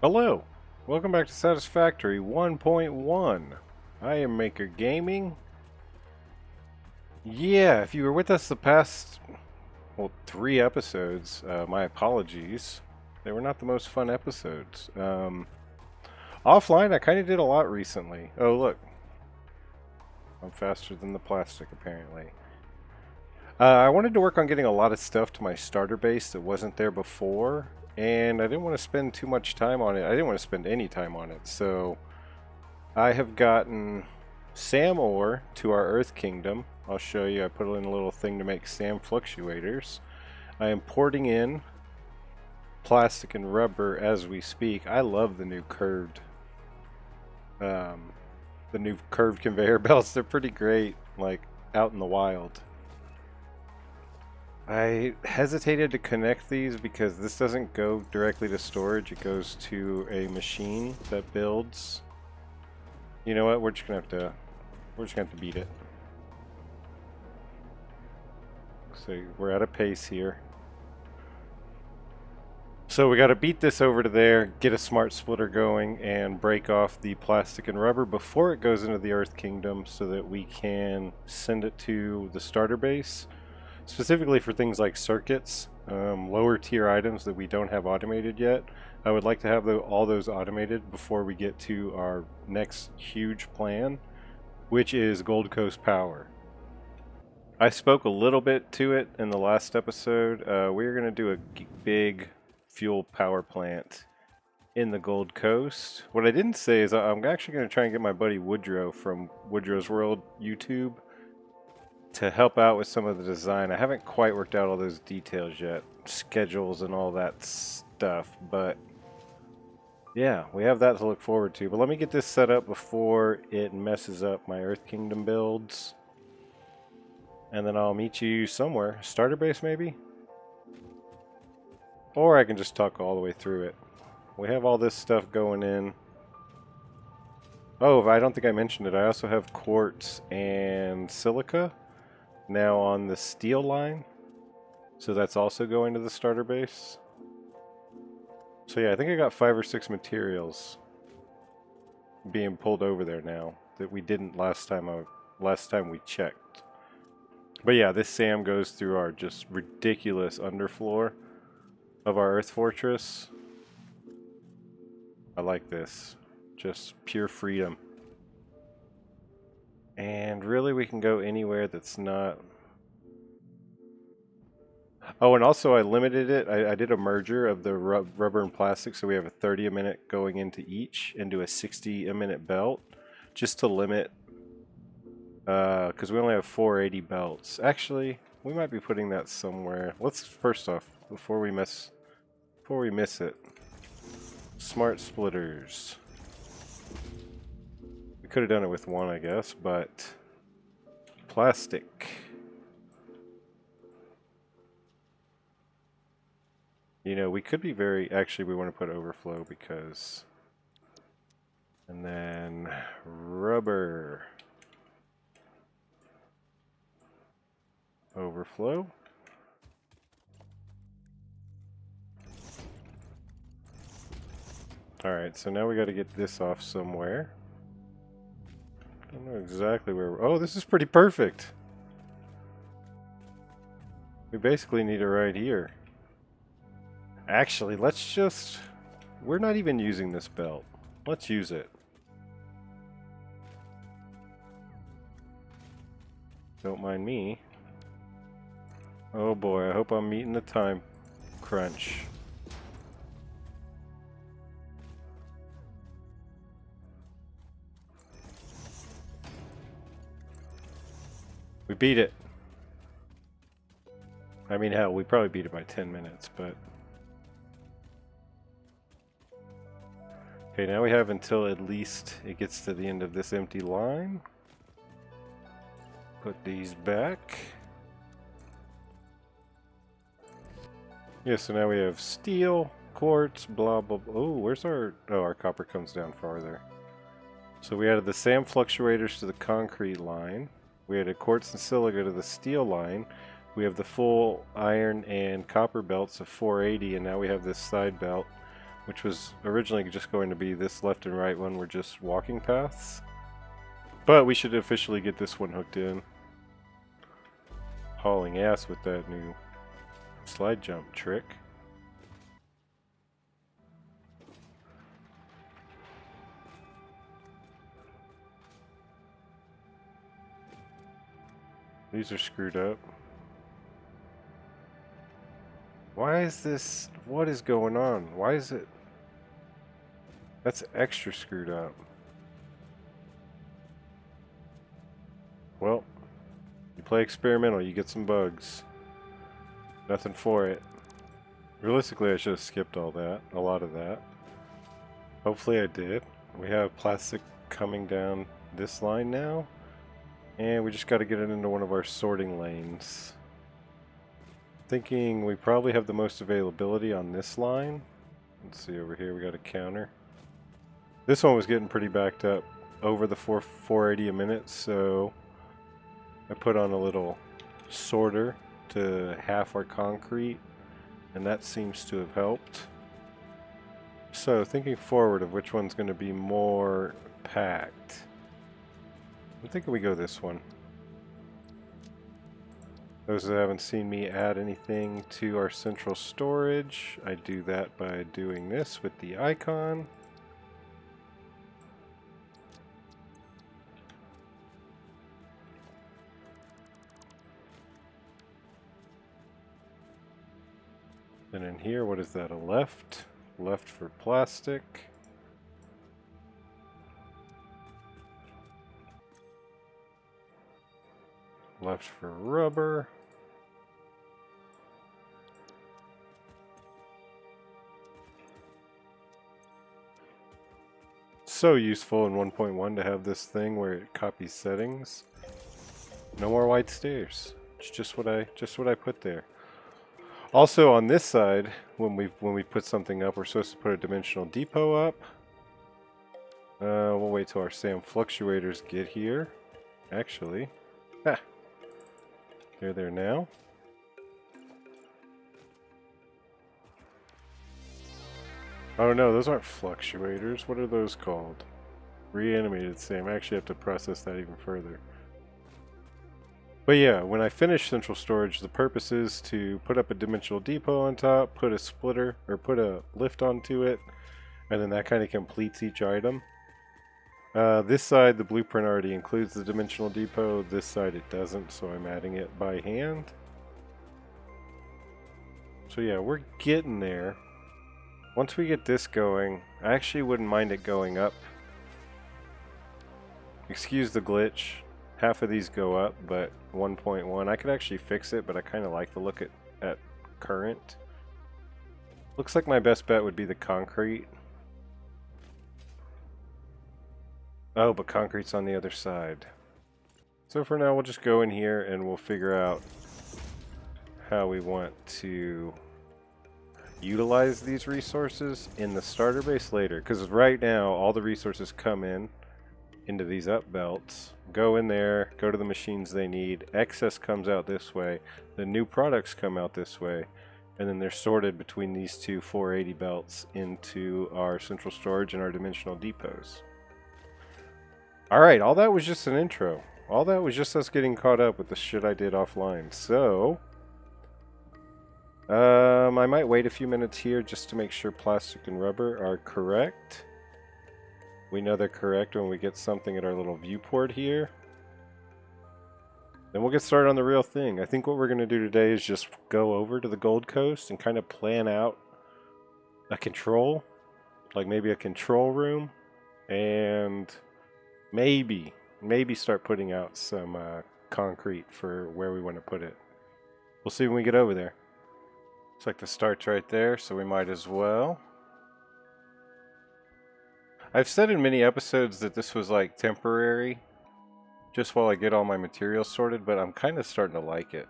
Hello, welcome back to Satisfactory 1.1. I am Maker Gaming. Yeah, if you were with us the past, well, 3 episodes, my apologies. They were not the most fun episodes. Offline, I kind of did a lot recently. Oh, look. I'm faster than the plastic, apparently. I wanted to work on getting a lot of stuff to my starter base that wasn't there before, and I didn't want to spend too much time on it. I didn't want to spend any time on it, so I have gotten SAM ore to our Earth Kingdom. I'll show you. I put in a little thing to make SAM fluctuators. I am porting in plastic and rubber as we speak. I love um, the new curved conveyor belts. They're pretty great, like out in the wild. I hesitated to connect these because this doesn't go directly to storage. It goes to a machine that builds. You know what? We're just gonna have to beat it. So we're at a pace here. So we got to beat this over to there, get a smart splitter going, and break off the plastic and rubber before it goes into the Earth Kingdom so that we can send it to the starter base, specifically for things like circuits, lower tier items that we don't have automated yet. I would like to have all those automated before we get to our next huge plan, which is Gold Coast Power. I spoke a little bit to it in the last episode. We're going to do a big fuel power plant in the Gold Coast. What I didn't say is I'm actually going to try and get my buddy Woodrow from Woodrow's World YouTube to help out with some of the design. I haven't quite worked out all those details yet, schedules and all that stuff, but yeah, we have that to look forward to. But let me get this set up before it messes up my Earth Kingdom builds. And then I'll meet you somewhere. Starter base, maybe? Or I can just talk all the way through it. We have all this stuff going in. Oh, I don't think I mentioned it. I also have quartz and silica now on the steel line. So that's also going to the starter base. So yeah, I think I got 5 or 6 materials being pulled over there now that we didn't last time we checked. But yeah, this SAM goes through our just ridiculous underfloor of our Earth Fortress. I like this. Just pure freedom. And really we can go anywhere that's not... Oh, and also I limited it. I did a merger of the rubber and plastic, so we have a 30 a minute going into each, into a 60 a minute belt, just to limit... because we only have 480 belts. Actually, we might be putting that somewhere. Let's first off, before we miss it, smart splitters. We could have done it with one, I guess, but plastic. You know, we could be very... Actually, we want to put overflow because... And then rubber. Overflow. Alright, so now we got to get this off somewhere. I don't know exactly where we're... Oh, this is pretty perfect. We basically need it right here. Actually, let's just... We're not even using this belt. Let's use it. Don't mind me. Oh boy, I hope I'm meeting the time crunch. We beat it. I mean, hell, we probably beat it by 10 minutes, but... Okay, now we have until at least it gets to the end of this empty line. Put these back. Yeah, so now we have steel, quartz, blah, blah, blah. Oh, where's our... Oh, our copper comes down farther. So we added the SAM fluctuators to the concrete line. We added quartz and silica to the steel line. We have the full iron and copper belts of 480, and now we have this side belt which was originally just going to be this left and right one were just walking paths. But we should officially get this one hooked in. Hauling ass with that new slide jump trick. These are screwed up. Why is this? What is going on? Why is it? That's extra screwed up. Well, you play experimental, you get some bugs. Nothing for it. Realistically, I should have skipped all that, a lot of that. Hopefully I did. We have plastic coming down this line now. And we just got to get it into one of our sorting lanes. Thinking we probably have the most availability on this line. Let's see over here, we got a counter. This one was getting pretty backed up over the 480 a minute, so I put on a little sorter to half our concrete, and that seems to have helped. So thinking forward of which one's going to be more packed. I'm thinking we go this one. Those that haven't seen me add anything to our central storage, I do that by doing this with the icon. And in here, what is that, a left? Left for plastic. Left for rubber. So useful in 1.1 to have this thing where it copies settings. No more white stairs. It's just what I put there. Also on this side, when we put something up, we're supposed to put a dimensional depot up. We'll wait till our SAM fluctuators get here. Actually, they're there now. Oh no, those aren't fluctuators. What are those called? Reanimated SAM. I actually have to process that even further. But yeah, when I finish central storage, the purpose is to put up a dimensional depot on top, put a splitter, or put a lift onto it, and then that kind of completes each item. This side, the blueprint already includes the dimensional depot. This side it doesn't, so I'm adding it by hand. So yeah, we're getting there. Once we get this going, I actually wouldn't mind it going up. Excuse the glitch. Half of these go up, but 1.1. I could actually fix it, but I kind of like the look at current. Looks like my best bet would be the concrete. Oh, but concrete's on the other side. So for now, we'll just go in here and we'll figure out how we want to utilize these resources in the starter base later. Because right now, all the resources come into these up belts, go in there, go to the machines they need, excess comes out this way, the new products come out this way, and then they're sorted between these two 480 belts into our central storage and our dimensional depots. Alright, all that was just an intro. All that was just us getting caught up with the shit I did offline. So, I might wait a few minutes here just to make sure plastic and rubber are correct. We know they're correct when we get something at our little viewport here. Then we'll get started on the real thing. I think what we're going to do today is just go over to the Gold Coast and kind of plan out a control, like maybe a control room, and maybe start putting out some concrete for where we want to put it. We'll see when we get over there. Looks like the start's right there, so we might as well. I've said in many episodes that this was like temporary, just while I get all my materials sorted, but I'm kind of starting to like it.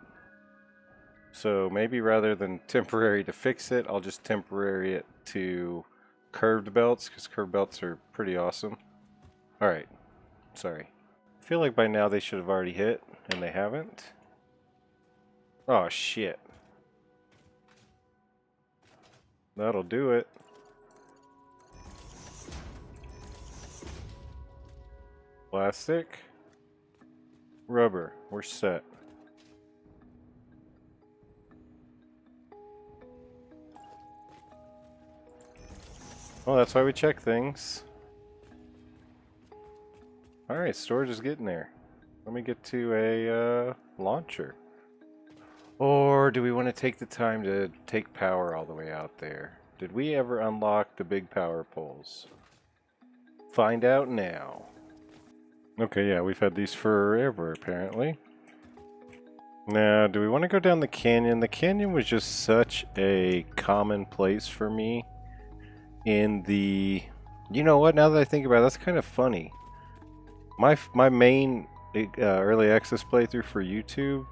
So maybe rather than temporary to fix it, I'll just temporary it to curved belts, because curved belts are pretty awesome. Alright, sorry. I feel like by now they should have already hit, and they haven't. Oh shit. That'll do it. Plastic. Rubber. We're set. Well, that's why we check things. Alright, storage is getting there. Let me get to a launcher. Or do we want to take the time to take power all the way out there? Did we ever unlock the big power poles? Find out now. Okay, yeah, we've had these forever, apparently. Now, do we want to go down the canyon? The canyon was just such a common place for me in the... You know what, now that I think about it, that's kind of funny. My main early access playthrough for YouTube,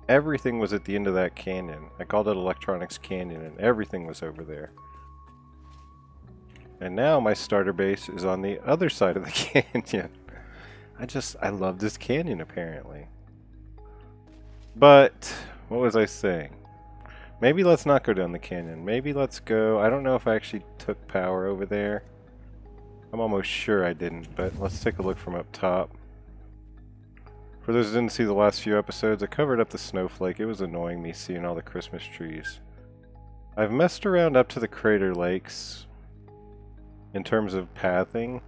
everything was at the end of that canyon. I called it Electronics Canyon, and everything was over there. And now my starter base is on the other side of the canyon. I love this canyon, apparently. But, what was I saying? Maybe let's not go down the canyon. Maybe let's go... I don't know if I actually took power over there. I'm almost sure I didn't, but let's take a look from up top. For those who didn't see the last few episodes, I covered up the snowflake. It was annoying me seeing all the Christmas trees. I've messed around up to the crater lakes in terms of pathing.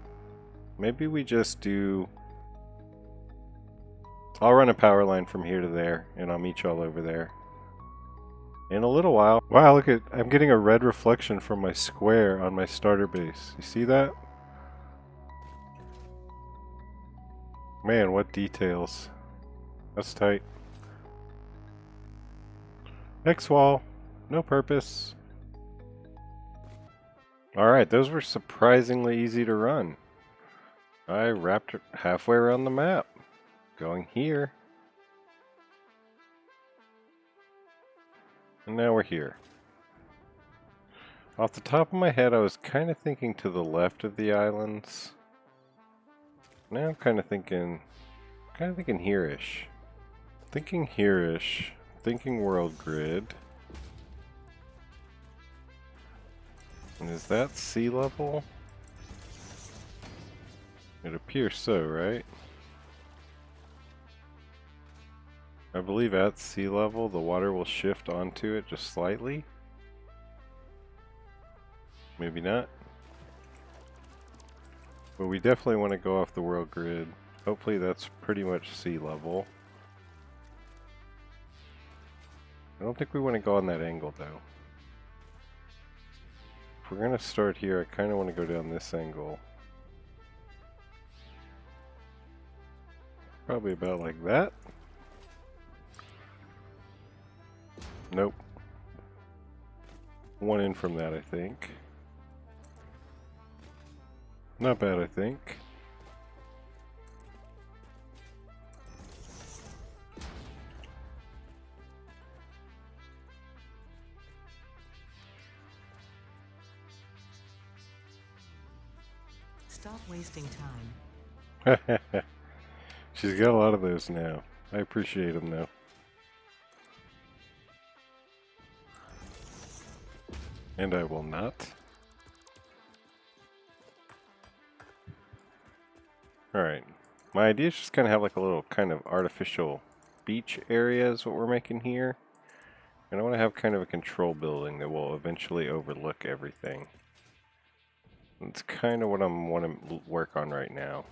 Maybe we just do... I'll run a power line from here to there, and I'll meet y'all over there in a little while. Wow, look at... I'm getting a red reflection from my square on my starter base. You see that? Man, what details. That's tight. X-wall. No purpose. Alright, those were surprisingly easy to run. I wrapped it halfway around the map. Going here. And now we're here. Off the top of my head, I was kind of thinking to the left of the islands. Now I'm kind of thinking here-ish. Thinking here-ish. Thinking world grid. And is that sea level? It appears so, right? I believe at sea level the water will shift onto it just slightly. Maybe not. But we definitely want to go off the world grid. Hopefully that's pretty much sea level. I don't think we want to go on that angle though. If we're going to start here, I kind of want to go down this angle. Probably about like that. Nope. One in from that, I think. Not bad, I think. Stop wasting time. She's got a lot of those now. I appreciate them though. And I will not. Alright. My idea is just kind of have like a little kind of artificial beach area is what we're making here. And I want to have kind of a control building that will eventually overlook everything. That's kind of what I want to work on right now.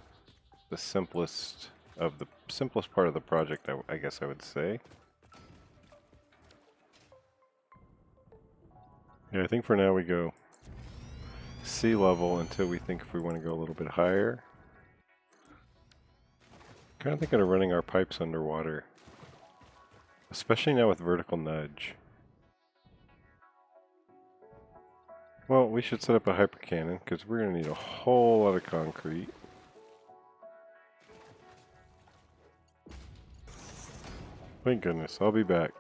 The simplest part of the project, I guess I would say. Yeah, I think for now we go sea level until we think if we want to go a little bit higher. Kind of thinking of running our pipes underwater. Especially now with vertical nudge. Well, we should set up a hyper cannon because we're going to need a whole lot of concrete. Thank goodness, I'll be back.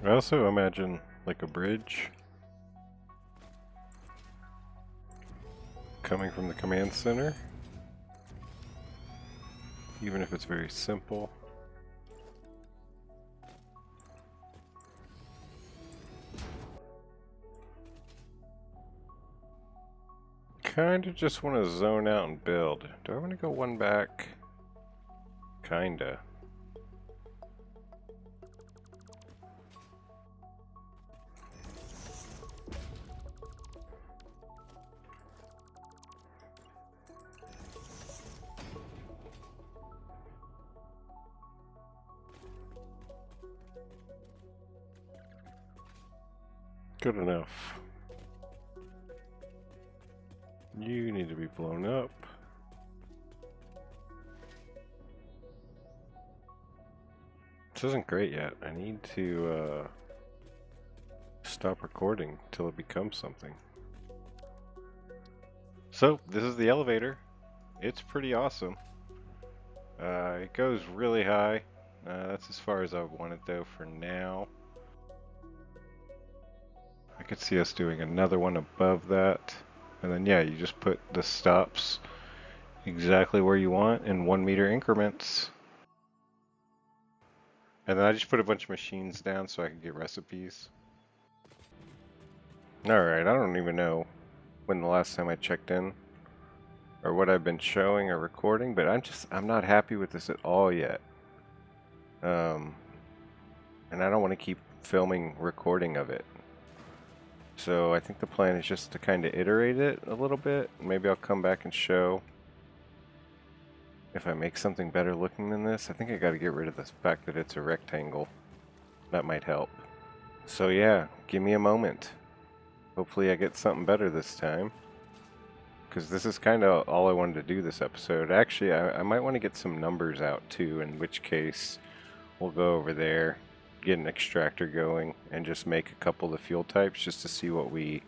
I also imagine like a bridge coming from the command center, even if it's very simple. kind of just want to zone out and build. Do I want to go one back? Kinda. Good enough. You need to be blown up. This isn't great yet. I need to stop recording till it becomes something. So, this is the elevator. It's pretty awesome. It goes really high. That's as far as I want it though for now. I could see us doing another one above that. And then yeah, you just put the stops exactly where you want in 1 meter increments. And then I just put a bunch of machines down so I can get recipes. Alright, I don't even know when the last time I checked in or what I've been showing or recording, but I'm not happy with this at all yet. And I don't want to keep filming recording of it. So I think the plan is just to kind of iterate it a little bit. Maybe I'll come back and show if I make something better looking than this. I think I got to get rid of the fact that it's a rectangle. That might help. So yeah, give me a moment. Hopefully I get something better this time. Because this is kind of all I wanted to do this episode. Actually, I might want to get some numbers out too, in which case we'll go over there, get an extractor going, and just make a couple of the fuel types just to see what we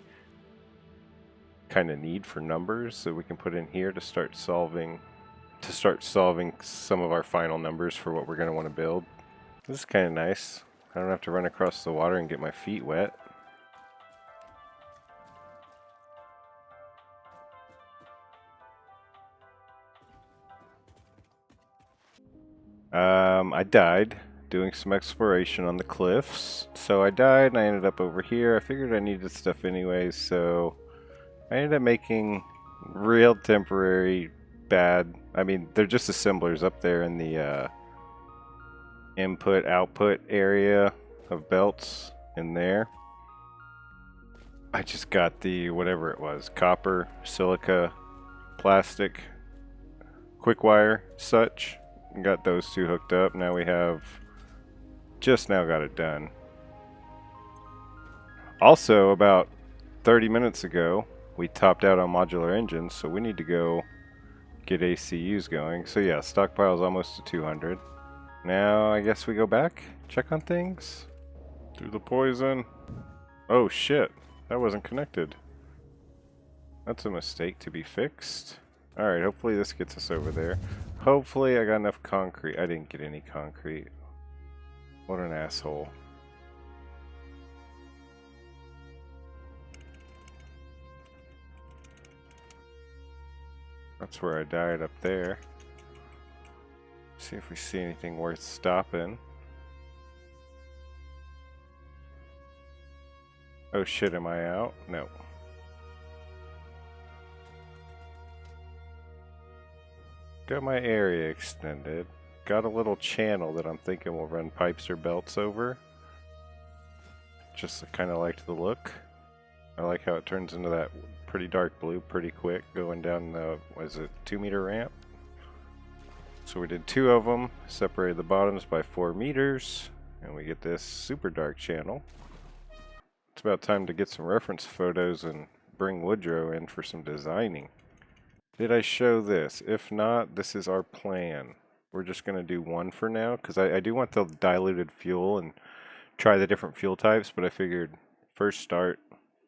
kind of need for numbers so we can put in here to start solving some of our final numbers for what we're going to want to build. This is kind of nice. I don't have to run across the water and get my feet wet. I died doing some exploration on the cliffs. So I died and I ended up over here. I figured I needed stuff anyways, so I ended up making real temporary bad. I mean, they're just assemblers up there in the input-output area of belts in there. I just got the, whatever it was, copper, silica, plastic, quick wire, such. Got those two hooked up. Now we have just now got it done. Also, about 30 minutes ago, we topped out on modular engines, so we need to go get ACUs going. So yeah, stockpile's almost to 200. Now I guess we go back, check on things. Through the poison. Oh shit, that wasn't connected. That's a mistake to be fixed. Alright, hopefully this gets us over there. Hopefully I got enough concrete. I didn't get any concrete. What an asshole. That's where I died, up there. See if we see anything worth stopping. Oh shit, am I out? No. Got my area extended. Got a little channel that I'm thinking we'll run pipes or belts over. Just kind of liked the look. I like how it turns into that pretty dark blue pretty quick going down the, was it 2 meter ramp? So we did 2 of them, separated the bottoms by 4 meters, and we get this super dark channel. It's about time to get some reference photos and bring Woodrow in for some designing. Did I show this? If not, this is our plan. We're just going to do one for now, because I do want the diluted fuel and try the different fuel types, but I figured first start,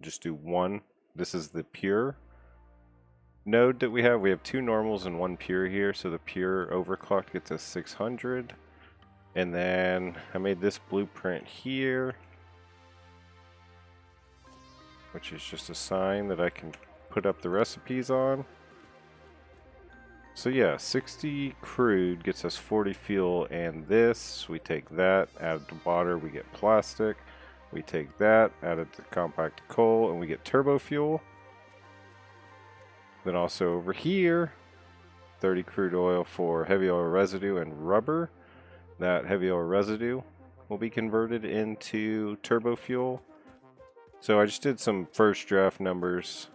just do one. This is the pure node that we have. We have 2 normals and 1 pure here, so the pure overclocked gets us 600. And then I made this blueprint here, which is just a sign that I can put up the recipes on. So yeah, 60 crude gets us 40 fuel, and this, we take that, add to water, we get plastic. We take that, add it to compact coal, and we get turbo fuel. Then also over here, 30 crude oil for heavy oil residue and rubber. That heavy oil residue will be converted into turbofuel. So I just did some first draft numbers.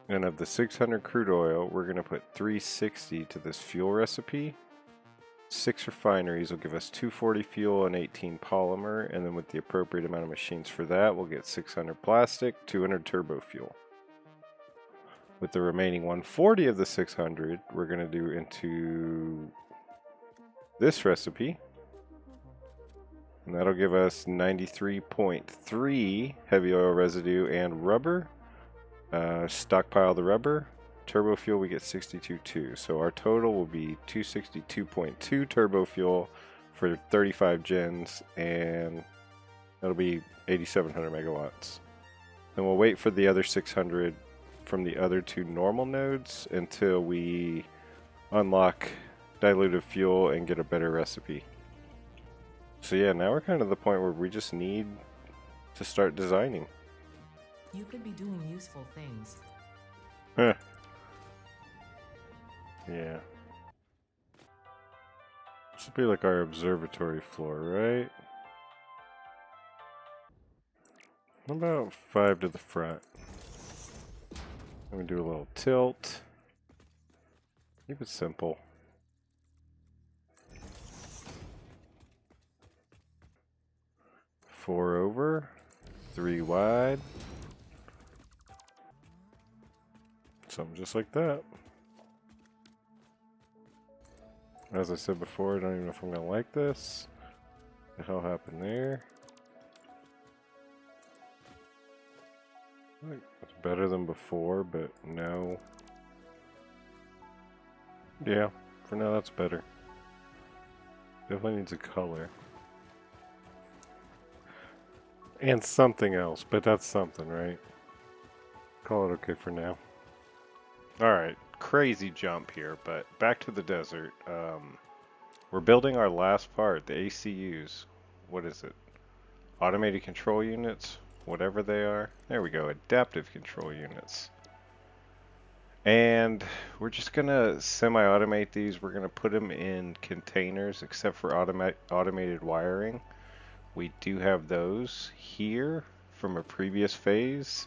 And of the 600 crude oil, we're going to put 360 to this fuel recipe. 6 refineries will give us 240 fuel and 18 polymer. And then with the appropriate amount of machines for that, we'll get 600 plastic, 200 turbo fuel. With the remaining 140 of the 600, we're going to do into this recipe. And that'll give us 93.3 heavy oil residue and rubber. Stockpile the rubber. Turbo fuel, we get 62.2. So our total will be 262.2 turbo fuel for 35 gens, and that'll be 8,700 megawatts. Then we'll wait for the other 600 from the other two normal nodes until we unlock diluted fuel and get a better recipe. So yeah, now we're kind of at the point where we just need to start designing. You could be doing useful things. Huh. Yeah. This would be like our observatory floor, right? About 5 to the front. Let me do a little tilt. Keep it simple. Four over, 3 wide. Something just like that. As I said before, I don't even know if I'm gonna like this. What the hell happened there? It's better than before, but no. Yeah, for now that's better. Definitely needs a color. And something else, but that's something, right? Call it okay for now. Alright, crazy jump here, but back to the desert. We're building our last part, the ACUs. What is it? Automated control units? Whatever they are. There we go, adaptive control units. And we're just gonna semi-automate these. We're gonna put them in containers, except for automated wiring. We do have those here from a previous phase.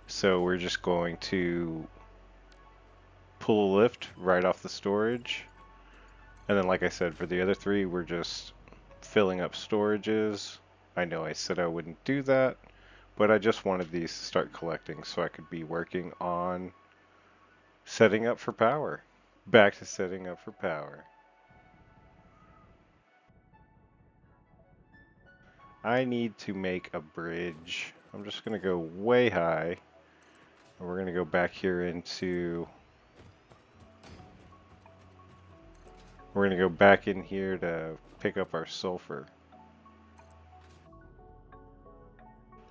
So we're just going to pull a lift right off the storage. And then like I said, for the other three, we're just filling up storages. I know I said I wouldn't do that, but I just wanted these to start collecting so I could be working on setting up for power. Back to setting up for power. I need to make a bridge. I'm just going to go way high. And we're going to go back here into... We're going to go back in here to pick up our sulfur.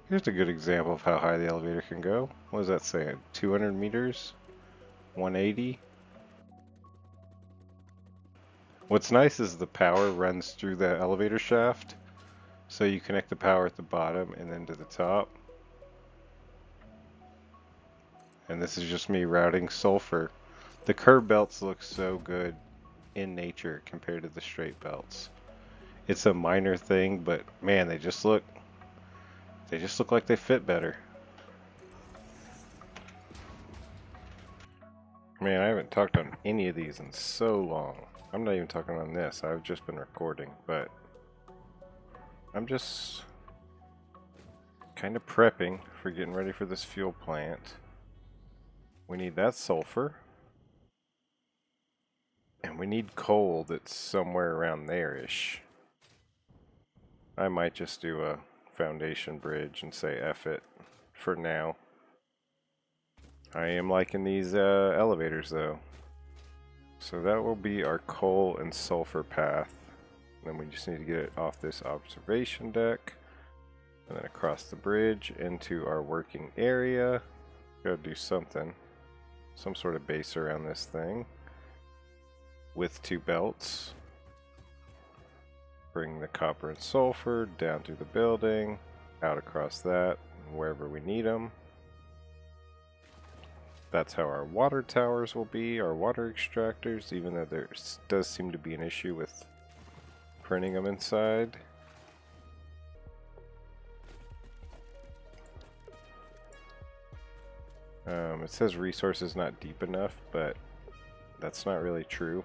Here's a good example of how high the elevator can go. What does that say? 200 meters? 180? What's nice is the power runs through the elevator shaft. So you connect the power at the bottom and then to the top. And this is just me routing sulfur. The curved belts look so good in nature compared to the straight belts. It's a minor thing, but man, they just look like they fit better. Man, I haven't talked on any of these in so long. I'm not even talking on this. I've just been recording, but I'm just kind of prepping for getting ready for this fuel plant. We need that sulfur. And we need coal that's somewhere around there-ish. I might just do a foundation bridge and say F it for now. I am liking these elevators though. So that will be our coal and sulfur path. Then we just need to get it off this observation deck. And then across the bridge into our working area. Gotta do something. Some sort of base around this thing. With 2 belts. Bring the copper and sulfur down through the building, out across that, wherever we need them. That's how our water towers will be, our water extractors, even though there does seem to be an issue with printing them inside. It says resources not deep enough, but that's not really true.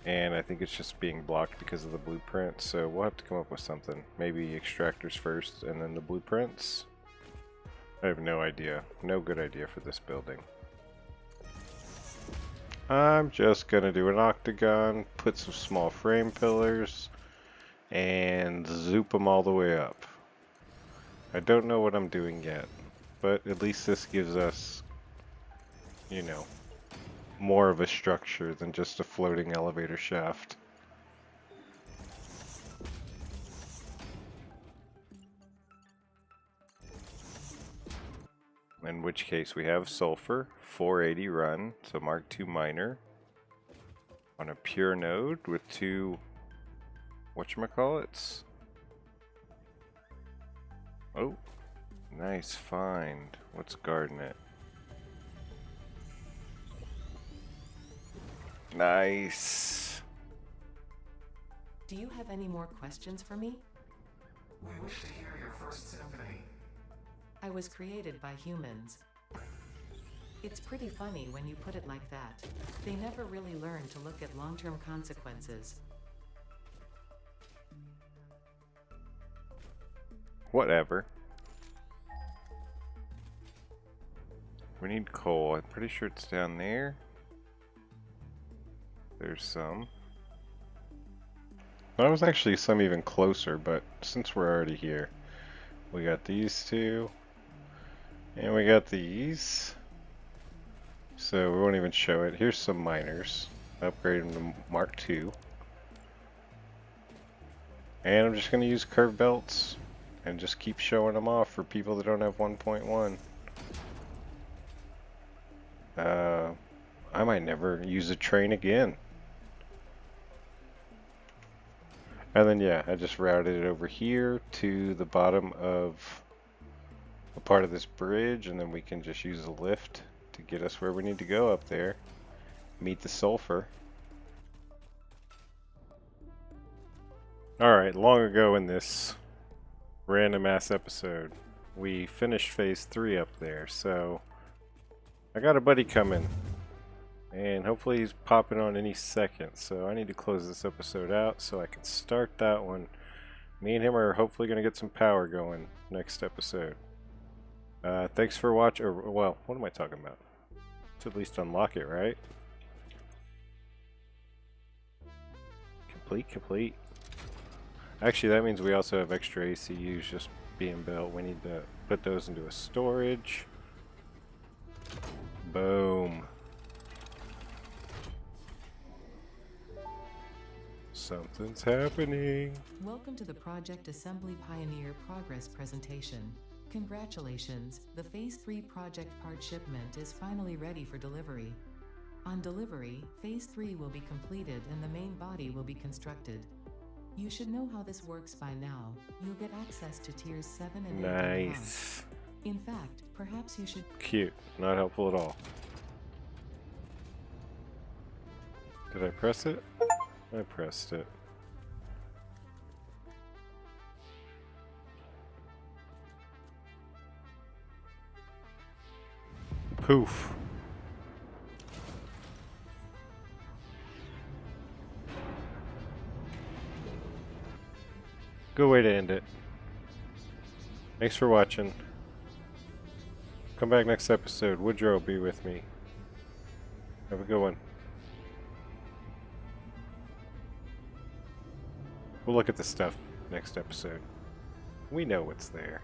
And I think it's just being blocked because of the blueprint, so we'll have to come up with something. Maybe extractors first and then the blueprints? I have no idea. No good idea for this building. I'm just gonna do an octagon, put some small frame pillars, and zoop them all the way up. I don't know what I'm doing yet, but at least this gives us, you know, more of a structure than just a floating elevator shaft. In which case we have sulfur, 480 run, so Mark II miner, on a pure node with two, whatchamacallits? Oh, nice find. What's guarding it? Nice. Do you have any more questions for me? We wish to hear your first symphony. I was created by humans. It's pretty funny when you put it like that. They never really learn to look at long-term consequences. Whatever. We need coal. I'm pretty sure it's down there. There's some. There was actually some even closer, but since we're already here, we got these two. And we got these. So we won't even show it. Here's some miners. Upgrade them to Mark II. And I'm just going to use curve belts and just keep showing them off for people that don't have 1.1. I might never use a train again. And then yeah, I just routed it over here to the bottom of a part of this bridge, and then we can just use a lift to get us where we need to go up there. Meet the sulfur. Alright, long ago in this random ass episode, we finished phase 3 up there, so I got a buddy coming. And hopefully he's popping on any second, so I need to close this episode out so I can start that one. Me and him are hopefully going to get some power going next episode. Thanks for watching, or well, what am I talking about? Let's at least unlock it, right? Complete. Actually, that means we also have extra ACUs just being built. We need to put those into a storage. Boom. Something's happening. Welcome to the Project Assembly Pioneer Progress presentation. Congratulations, the Phase 3 project part shipment is finally ready for delivery. On delivery, Phase 3 will be completed and the main body will be constructed. You should know how this works by now. You'll get access to tiers 7 and 8 in the Nice. In fact, perhaps you should... Cute. Not helpful at all. Did I press it? I pressed it. Poof. Good way to end it. Thanks for watching. Come back next episode. Woodrow will be with me. Have a good one. We'll look at the stuff next episode. We know what's there.